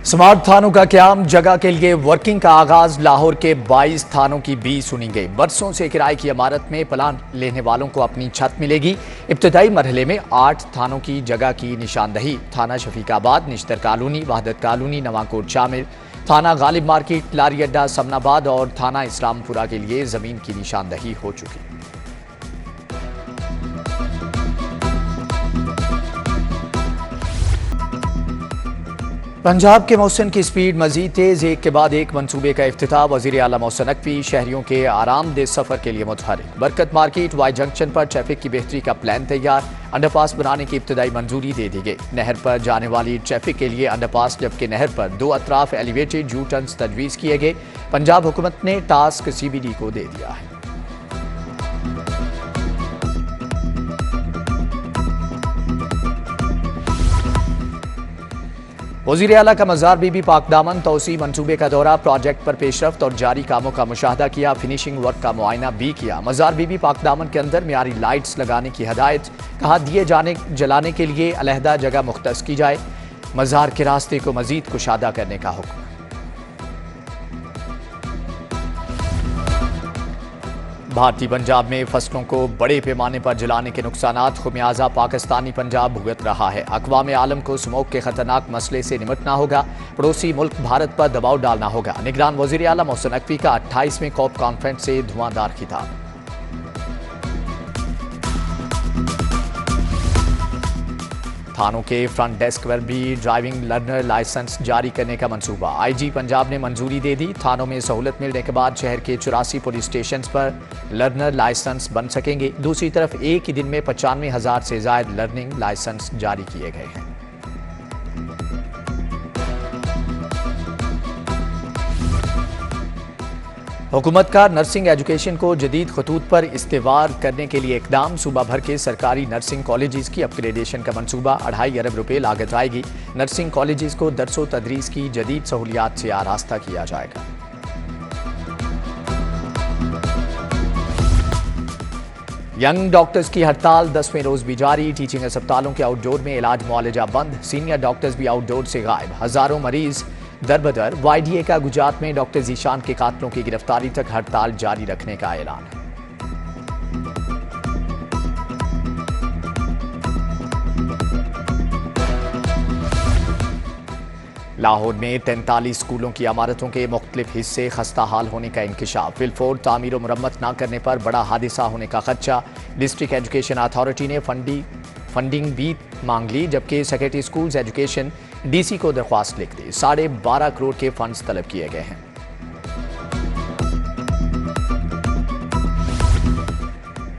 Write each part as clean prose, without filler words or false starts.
Smart थानों का क्याम, जगह के लिए वर्किंग का आगाज। लाहौर के 22 थानों की 20 सुनी गई। बरसों से किराए की इमारत में प्लान लेने वालों को अपनी छत मिलेगी। इब्तदाई मरहले में 8 थानों की जगह की निशानदही। थाना शफीकाबाद, निश्तर कॉलोनी, वहदत कॉलोनी, नवाकोट शामिल, थाना गालिब मार्केट, लारी अड्डा समनाबाद और थाना इस्लामपुरा के लिए जमीन की निशानदही हो चुकी। पंजाब के मौसम की स्पीड मजीद तेज, एक के बाद एक मंसूबे का इफ्तिताह। वजीर आला मोहसिन नकवी शहरियों के आरामदेह सफर के लिए मुतहरिक। बरकत मार्केट वाई जंक्शन पर ट्रैफिक की बेहतरी का प्लान तैयार। अंडरपास बनाने की इब्तदाई मंजूरी दे दी गई। नहर पर जाने वाली ट्रैफिक के लिए अंडरपास, जबकि नहर पर 2 अतराफ एलिवेटेड यू टर्न्स तजवीज़ किए गए। पंजाब हुकूमत ने टास्क CBD को दे दिया है। वज़ीर आला का मज़ार बीबी पाकदामन तौसी मंसूबे का दौरा। प्रोजेक्ट पर पेशरफ्त और जारी कामों का मुशाहदा किया। फिनिशिंग वर्क का मुआयना भी किया। मज़ार बीबी पाकदामन के अंदर मियारी लाइट्स लगाने की हदायत। कहा, दिए जलाने के लिए अलहदा जगह मुख्तस की जाए। मज़ार के रास्ते को मजीद कुशादा करने का हुक्म। भारतीय पंजाब में फसलों को बड़े पैमाने पर जलाने के नुकसानात खुमियाजा पाकिस्तानी पंजाब भुगत रहा है। अक़वाम आलम को स्मोक के खतरनाक मसले से निपटना होगा। पड़ोसी मुल्क भारत पर दबाव डालना होगा। निगरान वज़ीर आला मोहसिन नकवी का 28वें कॉप कॉन्फ्रेंस से धुआंधार खिताब। थानों के फ्रंट डेस्क पर भी ड्राइविंग लर्नर लाइसेंस जारी करने का मंसूबा। IG पंजाब ने मंजूरी दे दी। थानों में सहूलत मिलने के बाद शहर के 84 पुलिस स्टेशन पर लर्नर लाइसेंस बन सकेंगे। दूसरी तरफ एक ही दिन में 95,000 से ज्यादा लर्निंग लाइसेंस जारी किए गए हैं। हुकूमत का नर्सिंग एजुकेशन को जदीद खतूत पर इस्तेवार करने के लिए इकदाम। सूबा भर के सरकारी नर्सिंग कॉलेजेस की अपग्रेडेशन का मंसूबा। 2.5 अरब रुपए लागत आएगी। नर्सिंग कॉलेजेस को दरसो तदरीस की जदीद सहूलियात से आरास्ता किया जाएगा। यंग डॉक्टर्स की हड़ताल 10वें रोज भी जारी। टीचिंग अस्पतालों के आउटडोर में इलाज मुआलजा बंद। सीनियर डॉक्टर्स भी आउटडोर से गायब। हजारों मरीज दरबदर। YDA का गुजरात में डॉक्टर जीशान के कातलों की गिरफ्तारी तक हड़ताल जारी रखने का ऐलान। लाहौर में 43 स्कूलों की इमारतों के मुख्तलिफ हिस्से खस्ता हाल होने का इंकशाफ। फिलफोर तामीर और मुरम्मत न करने पर बड़ा हादसा होने का खदशा। डिस्ट्रिक्ट एजुकेशन अथॉरिटी ने फंडिंग भी मांग ली, जबकि सेक्रेटरी स्कूल्स एजुकेशन DC को दरख्वास्त लिख दी। 12.5 करोड़ के फंड्स तलब किए गए हैं।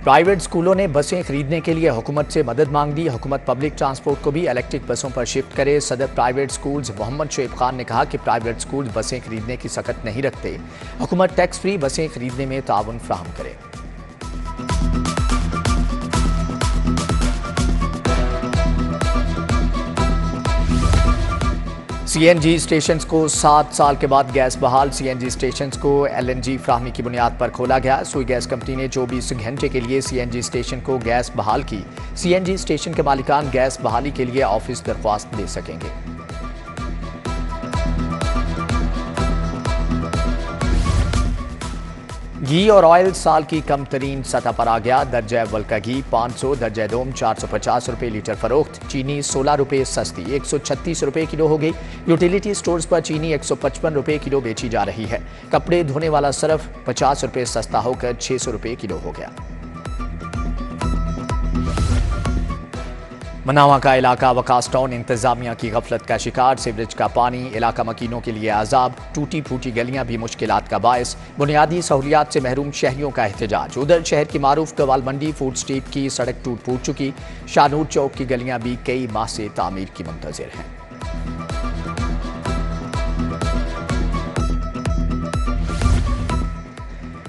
प्राइवेट स्कूलों ने बसें खरीदने के लिए हुकूमत से मदद मांग दी। हुकूमत पब्लिक ट्रांसपोर्ट को भी इलेक्ट्रिक बसों पर शिफ्ट करे। सदर प्राइवेट स्कूल्स मोहम्मद शोएब खान ने कहा कि प्राइवेट स्कूल्स बसें खरीदने की सकत नहीं रखते। हुकूमत टैक्स फ्री बसें खरीदने में ताउन फराहम करे। CNG स्टेशन को 7 साल के बाद गैस बहाल। CNG स्टेशन को LNG फ्राहमी की बुनियाद पर खोला गया। सुई गैस कंपनी ने 24 घंटे के लिए CNG स्टेशन को गैस बहाल की। CNG स्टेशन के मालिकान गैस बहाली के लिए ऑफिस दरख्वास्त दे सकेंगे। घी और ऑयल साल की कम तरीन सतह पर आ गया। दर्जा अव्वल का घी 500, दर्जा दोम 450 रुपए लीटर फरोख्त। चीनी 16 रुपए सस्ती 136 रुपए किलो हो गई। यूटिलिटी स्टोर्स पर चीनी 155 रुपए किलो बेची जा रही है। कपड़े धोने वाला सर्फ 50 रुपए सस्ता होकर 600 रुपए किलो हो गया। मनावा का इलाका वकास टाउन इंतजामिया की गफलत का शिकार। सीवरेज का पानी इलाका मकीनों के लिए आजाब। टूटी फूटी गलियां भी मुश्किलात का बायस। बुनियादी सहूलियात से महरूम शहरियों का एहतजाज। उधर शहर की मारूफ कवाल मंडी फूड स्ट्रीट की सड़क टूट फूट चुकी। शाहनूर चौक की गलियां भी कई माह से तामीर की मुंतजिर हैं।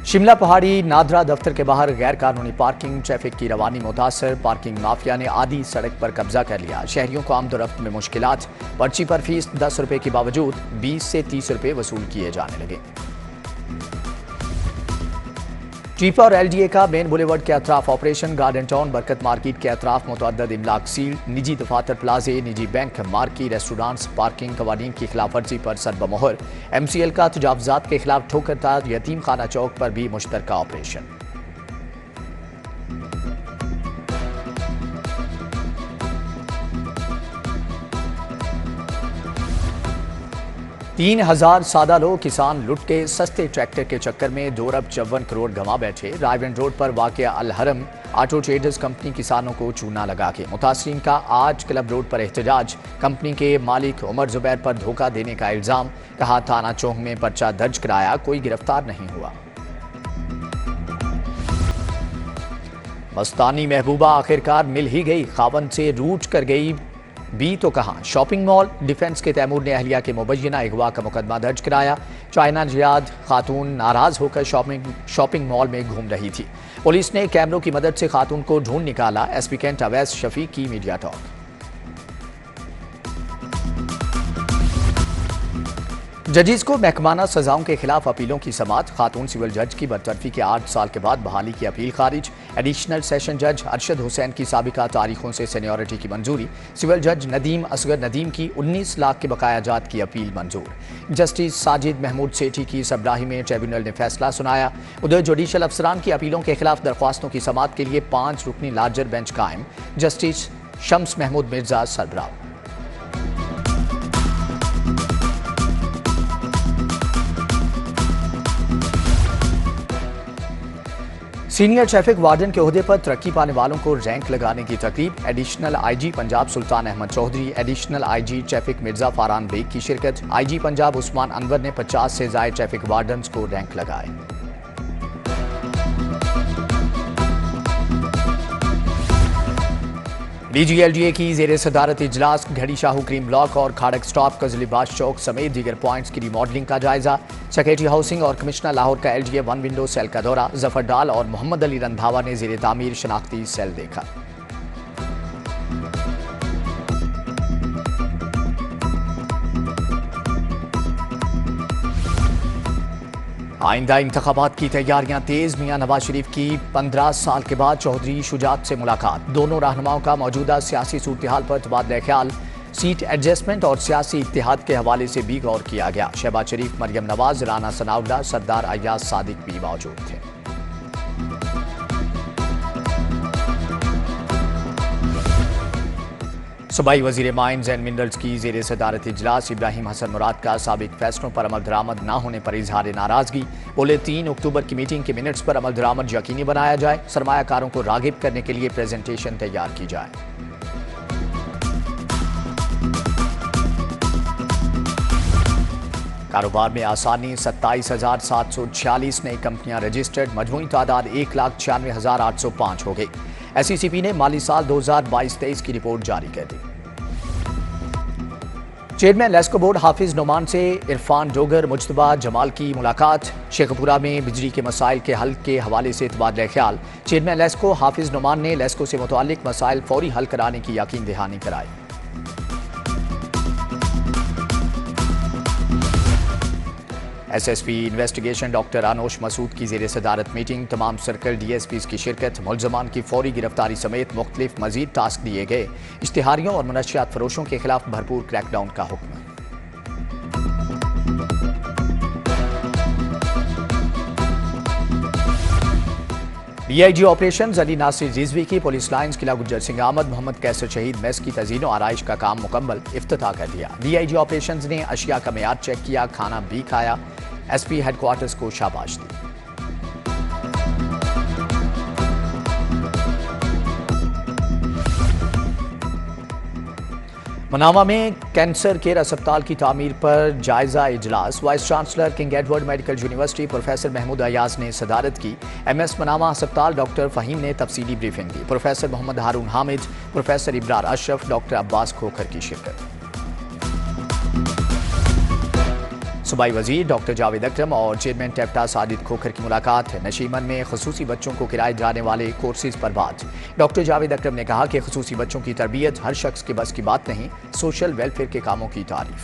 शिमला पहाड़ी नादरा दफ्तर के बाहर गैर कानूनी पार्किंग। ट्रैफिक की रवानी मुतासर। पार्किंग माफिया ने आधी सड़क पर कब्जा कर लिया। शहरियों को आमदोरफ्त में मुश्किलात। पर्ची पर फीस 10 रुपए के बावजूद 20 से 30 रुपए वसूल किए जाने लगे। टीपा और एलडीए का मेन बुलेवर्ड के अतराफ ऑपरेशन, गार्डन टाउन बरकत मार्केट के अतराफ मुतअद्दिद इमलाक सील, निजी दफातर प्लाजे, निजी बैंक, मार्की, रेस्टोरेंट्स, पार्किंग कवानीन की खिलाफ वर्जी पर सदबमोहर। MCL का तजावुजात के खिलाफ ठोकरतार यतीम खाना चौक पर भी मुश्तरका ऑपरेशन। तीन 3000 सादा लोग किसान लुट के सस्ते ट्रैक्टर के चक्कर में 2 अरब 54 करोड़ गंवा बैठे। रायगंज रोड पर वाक़या अल-हरम ऑटो ट्रेडर्स कंपनी किसानों को चूना लगा के। मुतासरीन का आज क्लब रोड पर एहतजाज। कंपनी के मालिक उमर जुबैर पर धोखा देने का इल्जाम। कहा थाना चौक में पर्चा दर्ज कराया, कोई गिरफ्तार नहीं हुआ। मस्तानी महबूबा आखिरकार मिल ही गई, खावन से रूठ कर गई भी तो कहां। शॉपिंग मॉल डिफेंस के तैमूर ने अहलिया के मुबैना अगवा का मुकदमा दर्ज कराया। चाइना जियाद खातून नाराज होकर शॉपिंग मॉल में घूम रही थी। पुलिस ने कैमरों की मदद से खातून को ढूंढ निकाला। SP कैंट अवैस शफीक की मीडिया टॉक। जजिस को महकमाना सजाओं के खिलाफ अपीलों की समाअत। खातून सिविल जज की बरतरफी के 8 साल के बाद बहाली की अपील खारिज। एडिशनल सेशन जज अरशद हुसैन की साबिका तारीखों से सीनियरिटी की मंजूरी। सिविल जज नदीम असगर नदीम की 19 लाख के बकाया जात की अपील मंजूर। जस्टिस साजिद महमूद सेठी की सबराही में ट्रिब्यूनल ने फैसला सुनाया। उधर जुडिशल अफसरान की अपीलों के खिलाफ दरख्वास्तों की समाअत के लिए 5 रुकनी लार्जर बेंच कायम। जस्टिस शम्स महमूद मिर्जा सरबराह। सीनियर ट्रैफिक वार्डन के ओहदे पर तरक्की पाने वालों को रैंक लगाने की तकरीब। Additional IG Punjab Sultan Ahmed Chaudhry, additional IG traffic Mirza Faran Baig की शिरकत। IG पंजाब उस्मान अनवर ने 50 से ज़ायद ट्रैफिक वार्डन्स को रैंक लगाए। DG-LGA की जेर सदारत इजलास। घड़ी शाहू क्रीम ब्लॉक और खाड़क स्टॉप, कजलीबाश चौक समेत दीगर पॉइंट्स की रिमॉडलिंग का जायजा। सेक्रेटरी हाउसिंग और कमिश्नर लाहौर का LGA 1 विंडो सेल का दौरा। जफर डाल और मोहम्मद अली रंधावा ने जेर तामीर शनाख्ती सेल देखा। आइंदा इंतखाबात की तैयारियां तेज। मियां नवाज शरीफ की 15 साल के बाद चौधरी शुजात से मुलाकात। दोनों रहनुमाओं का मौजूदा सियासी सूरत-ए-हाल पर तबादला ख्याल, सीट एडजस्टमेंट और सियासी इत्तेहाद के हवाले से भी गौर किया गया। शहबाज शरीफ, मरियम नवाज, राना सनाउल्लाह, सरदार अय्याज सादिक भी मौजूद थे। सूबाई वजीर माइंस एंड मिनरल्स की जेर सदारत इजलास। इब्राहिम हसन मुराद का साबिक फैसलों पर अमल दरामद न होने पर इजहार नाराजगी। बोले 3 अक्टूबर की मीटिंग के मिनट्स पर अमल दरामद यकीनी बनाया जाए। सरमायाकारों को रागिब करने के लिए प्रेजेंटेशन तैयार की जाए। कारोबार में आसानी। 27,746 नई कंपनियां रजिस्टर्ड। मजमूई तादाद 1,96,805 हो गई। SECP ने माली साल 2022-23 की रिपोर्ट जारी कर दी। चेयरमैन लेस्को बोर्ड हाफिज नोमान से इरफान डोगर, मुज्तबा जमाल की मुलाकात। शेखपुरा में बिजली के मसाइल के हल के हवाले से तबादला ख्याल। चेयरमैन लेस्को हाफिज नोमान ने लेस्को से मुतालिक मसाइल फौरी हल कराने की यकीन दहानी कराई। SSP investigation doctor Anosh Masood की जेर सदारत मीटिंग। तमाम सर्कल DSPs की शिरकत। मुलजमान की फौरी गिरफ्तारी समेत मुख्तलिफ मजीद टास्क दिए गए। इश्तिहारियों और मुनशियात फरोशों के खिलाफ भरपूर क्रैकडाउन का हुक्म। DIG ऑपरेशन अली नासिर रिजवी की पुलिस लाइन्स किला गुज्जर सिंह आमद मोहम्मद कैसर शहीद मेस की तज़ीन और आराइश का काम मुकम्मल, इफ्तिताह कर दिया। DIG ऑपरेशन ने अशिया का मेयाद चेक किया, खाना भी खाया। SP हेडक्वार्टर्स को शाबाश दी। मनामा में कैंसर केयर अस्पताल की तामीर पर जायजा इजलास। Vice chancellor King Edward Medical University professor Mahmood Ayaz ने सदारत की। MS मनामा अस्पताल डॉक्टर फ़हीम ने तफसीली ब्रीफिंग दी। Professor Mohammad Haroon Hamid, professor Ibrar Ashraf, doctor Abbas Khokhar की शिरकत। सूबाई वजीर डॉक्टर जावेद अकरम और चेयरमैन टेप्टा साजिद खोखर की मुलाकात है। नशीमन में खसूसी बच्चों को किराए जाने वाले कोर्सेज पर बात। डॉक्टर जावेद अकरम ने कहा कि खसूसी बच्चों की तरबियत हर शख्स के बस की बात नहीं। सोशल वेलफेयर के कामों की तारीफ।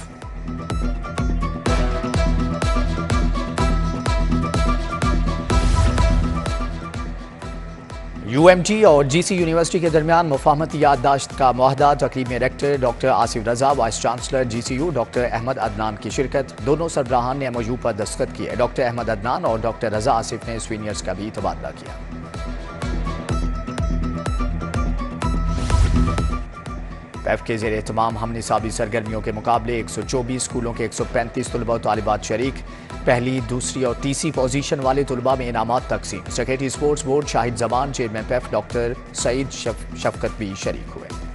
यूएमटी और जीसी यूनिवर्सिटी के दरमियान मुफाहमती याददाश्त का मुआहदा। तकरीब में रेक्टर डॉक्टर आसिफ रजा, vice chancellor GCU doctor Ahmad Adnan की शिरकत। दोनों सरबराहान ने एमओयू पर दस्तखत किए। डॉक्टर अहमद अदनान और डॉक्टर रजा आसिफ ने सीनियर्स का भी तबादला किया। पैफ के ज़ेर एहतमाम हम निसाबी सरगर्मियों के मुकाबले 124 स्कूलों के 135 तलबा और तालिबात शरीक। पहली, दूसरी और तीसरी पोजीशन वाले तलबा में इनामात तकसीम। Secretary sports board Shahid Zaman, chairman पैफ डॉक्टर सईद शफकत भी शरीक हुए।